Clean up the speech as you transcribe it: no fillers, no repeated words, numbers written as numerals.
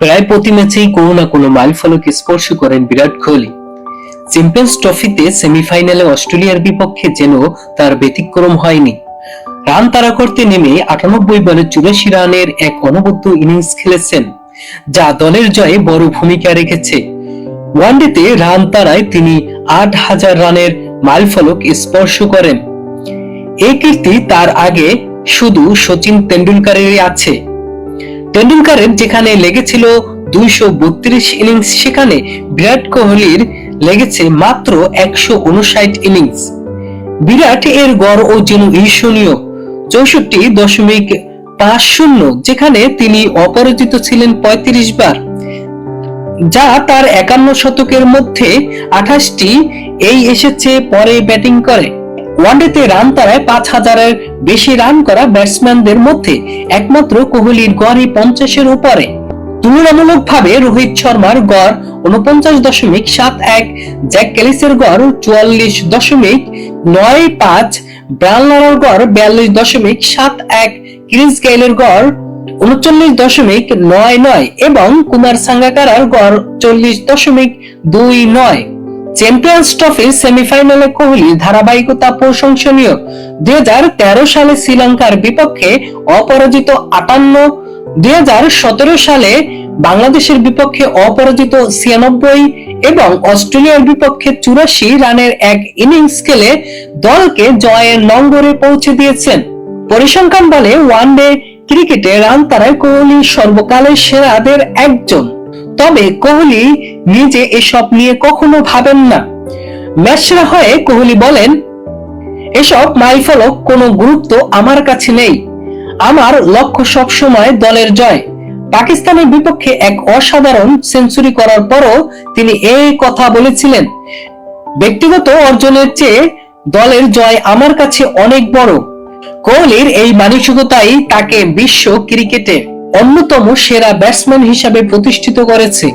প্রায় প্রতি ম্যাচেই কোনো না কোনো মাইলফলক স্পর্শ করেন বিরাট কোহলি। চ্যাম্পিয়ন্স ট্রফিতে সেমিফাইনালে অস্ট্রেলিয়ার বিপক্ষে যেন তার ব্যতিক্রম হয়নি। রান তাড়া করতে নেমে 98 বলে 84 রানের এক অনবদ্য ইনিংস খেলেছেন, যা দলের জয়ে বড় ভূমিকা রেখেছে। ওয়ানডেতে রান তাড়ায় তিনি 8000 রানের মাইলফলক স্পর্শ করেন। এই কীর্তি তার আগে শুধু সচিন তেন্ডুলকারেরই আছে। তেন্ডুলকারের যেখানে লেগেছিল 232 ইনিংস, সেখানে বিরাট কোহলির লেগেছে মাত্র 159 ইনিংস। বিরাট এর গড় ও যেন ঈর্ষণীয় 64.50, যেখানে তিনি অপরাজিত ছিলেন 35 বার, যা তার 51 শতকের মধ্যে 28টি এই এসেছে পরে ব্যাটিং করে। ওয়ানডেতে রান তাড়ায় 5000-এর বেশি রান করা ব্যাটসম্যানদের মধ্যে একমাত্র কোহলির গড়ই 50-এর উপরে। তুলনামূলকভাবে রোহিত শর্মার গড় 49.71, জ্যাক ক্যালিসের গড় 44.95, ব্রায়ান লারার গড় 42.71, ক্রিস গেইলের গড় 39.99 এবং কুমার সাঙ্গাকারার গড় 40.29। চ্যাম্পিয়ন্স ট্রফির সেমিফাইনালে কোহলির ধারাবাহিকতা প্রশংসনীয়। 2013 সালে শ্রীলঙ্কার বিপক্ষে অপরাজিত 58, 2017 সালে বাংলাদেশের বিপক্ষে অপরাজিত 96 এবং অস্ট্রেলিয়ার বিপক্ষে 84 রানের এক ইনিংস খেলে দলকে জয়ের নঙ্গরে পৌঁছে দিয়েছেন। পরিসংখ্যান বলে ওয়ানডে ক্রিকেটে রান তাড়ায় কোহলি সর্বকালের সেরাদের একজন। তবে কোহলি নিজে এসব নিয়ে কখনো ভাবেন না। ম্যাচ সেরা হয়ে কোহলি বলেন, এসব মাইলফলক কোনো গুরুত্ব আমার কাছে নেই। আমার লক্ষ্য সবসময় দলের জয়। পাকিস্তানের বিপক্ষে এক অসাধারণ সেঞ্চুরি করার পরও তিনি এই কথা বলেছিলেন, ব্যক্তিগত অর্জনের চেয়ে দলের জয় আমার কাছে অনেক বড়। কোহলির এই মানসিকতাই তাকে বিশ্ব ক্রিকেটে অন্যতম সেরা ব্যাটসম্যান হিসেবে প্রতিষ্ঠিত করেছে।